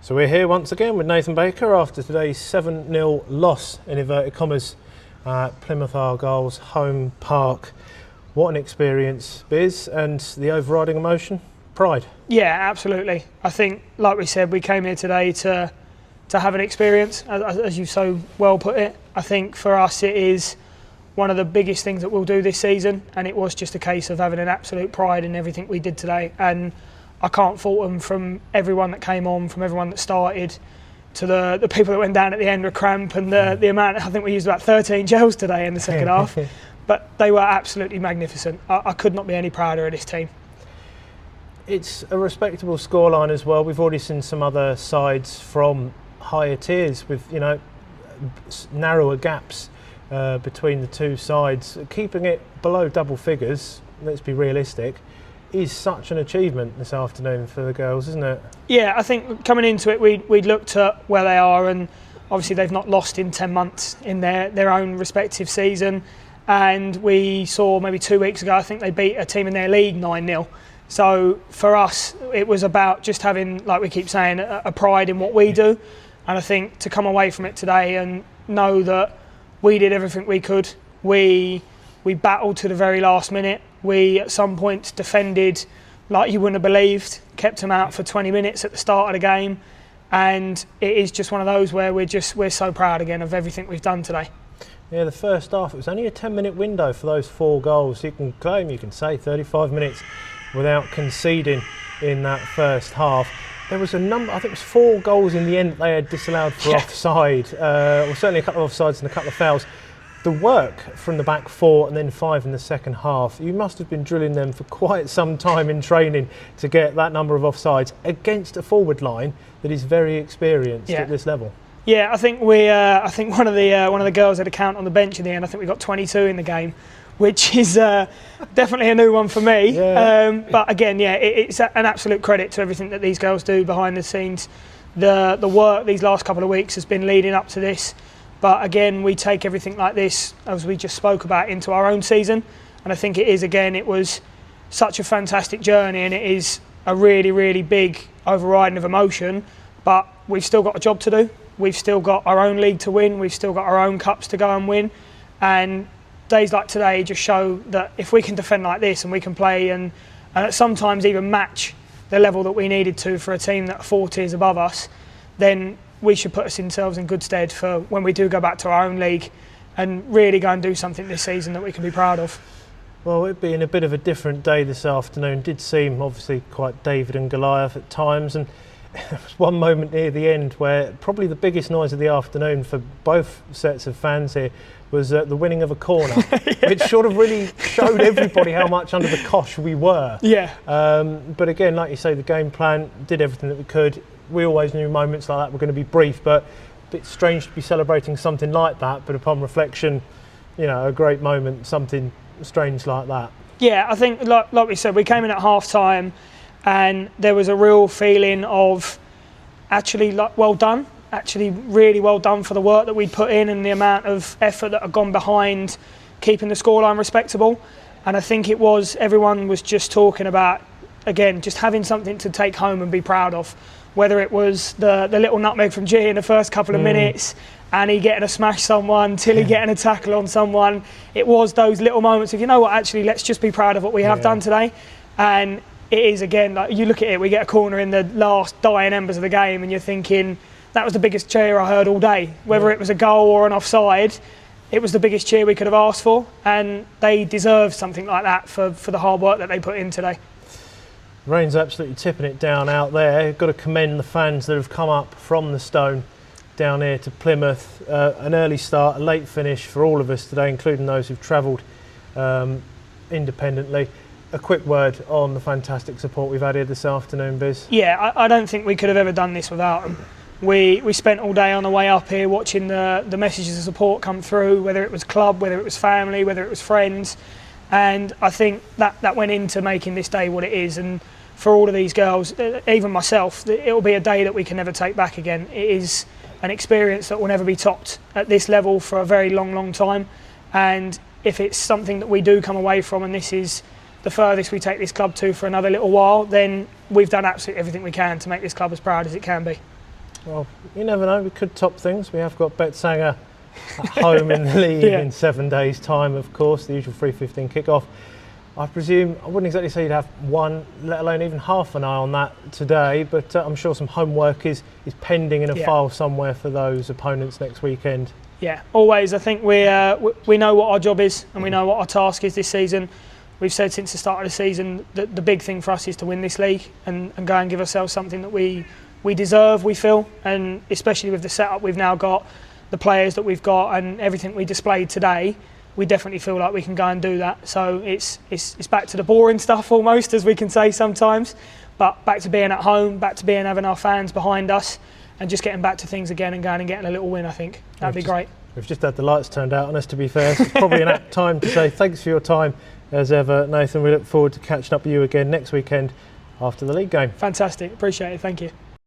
So we're here once again with Nathan Baker after today's 7-0 loss, in inverted commas, at Plymouth Argyle's home park. What an experience, Biz, and the overriding emotion? Pride. Yeah, absolutely. I think, like we said, we came here today to have an experience, as you so well put it. I think for us it is one of the biggest things that we'll do this season, and it was just a case of having an absolute pride in everything we did today. And I can't fault them, from everyone that came on, from everyone that started, to the people that went down at the end with cramp, and the amount. I think we used about 13 gels today in the second half, but they were absolutely magnificent. I could not be any prouder of this team. It's a respectable scoreline as well. We've already seen some other sides from higher tiers with, narrower gaps between the two sides. Keeping it below double figures, let's be realistic, is such an achievement this afternoon for the girls, isn't it? Yeah, I think coming into it, we'd looked at where they are, and obviously they've not lost in 10 months in their own respective season. And we saw maybe 2 weeks ago, I think they beat a team in their league 9-0. So for us, it was about just having, like we keep saying, a pride in what we do. And I think to come away from it today and know that we did everything we could. We battled to the very last minute. We, at some points, defended like you wouldn't have believed, kept them out for 20 minutes at the start of the game. And it is just one of those where we're so proud again of everything we've done today. Yeah, the first half, it was only a 10-minute window for those 4 goals. You can say 35 minutes without conceding in that first half. There was a number, I think it was 4 goals in the end that they had disallowed for offside, or certainly a couple of offsides and a couple of fouls. The work from the back 4 and then 5 in the second half, you must have been drilling them for quite some time in training to get that number of offsides against a forward line that is very experienced at this level. Yeah, I think one of the girls had a count on the bench in the end. I think we got 22 in the game, which is definitely a new one for me. Yeah. But again, it's an absolute credit to everything that these girls do behind the scenes. The work these last couple of weeks has been leading up to this. But again, we take everything like this, as we just spoke about, into our own season. And I think it was such a fantastic journey, and it is a really, really big overriding of emotion. But we've still got a job to do. We've still got our own league to win. We've still got our own cups to go and win. And days like today just show that if we can defend like this and we can play and sometimes even match the level that we needed to for a team that are 4 tiers above us, then we should put ourselves in good stead for when we do go back to our own league and really go and do something this season that we can be proud of. Well, it being a bit of a different day this afternoon did seem obviously quite David and Goliath at times, and there was one moment near the end where probably the biggest noise of the afternoon for both sets of fans here was the winning of a corner, which sort of really showed everybody how much under the cosh we were. Yeah. But again, like you say, the game plan did everything that we could. We always knew moments like that were going to be brief, but a bit strange to be celebrating something like that. But upon reflection, a great moment, something strange like that. Yeah, I think, like we said, we came in at half-time and there was a real feeling of actually well done, actually really well done for the work that we'd put in and the amount of effort that had gone behind keeping the scoreline respectable. And I think everyone was just talking about, again, just having something to take home and be proud of. Whether it was the little nutmeg from G in the first couple of minutes, Annie getting to smash someone, Tilly getting a tackle on someone. It was those little moments of, actually, let's just be proud of what we have done today. And it is, again, like you look at it, we get a corner in the last dying embers of the game and you're thinking, that was the biggest cheer I heard all day. Whether it was a goal or an offside, it was the biggest cheer we could have asked for. And they deserve something like that for the hard work that they put in today. Rain's absolutely tipping it down out there. Got to commend the fans that have come up from the Stone down here to Plymouth. An early start, a late finish for all of us today, including those who've travelled independently. A quick word on the fantastic support we've had here this afternoon, Biz. Yeah, I don't think we could have ever done this without them. We spent all day on the way up here watching the messages of support come through, whether it was club, whether it was family, whether it was friends. And I think that went into making this day what it is. And for all of these girls, even myself, it will be a day that we can never take back again. It is an experience that will never be topped at this level for a very long, long time. And if it's something that we do come away from, and this is the furthest we take this club to for another little while, then we've done absolutely everything we can to make this club as proud as it can be. Well, you never know. We could top things. We have got Betsanger at home in the league in 7 days' time, of course. The usual 3:15 kickoff. I presume, I wouldn't exactly say you'd have one, let alone even half an eye on that today, but I'm sure some homework is pending in a file somewhere for those opponents next weekend. Yeah, always. I think we know what our job is and we know what our task is this season. We've said since the start of the season that the big thing for us is to win this league and go and give ourselves something that we deserve, we feel, and especially with the setup we've now got, the players that we've got and everything we displayed today, we definitely feel like we can go and do that. So it's back to the boring stuff almost, as we can say sometimes, but back to being at home, back to having our fans behind us and just getting back to things again and going and getting a little win, I think. That'd be great. We've just had the lights turned out on us, to be fair, so it's probably an apt time to say thanks for your time as ever, Nathan. We look forward to catching up with you again next weekend after the league game. Fantastic, appreciate it, thank you.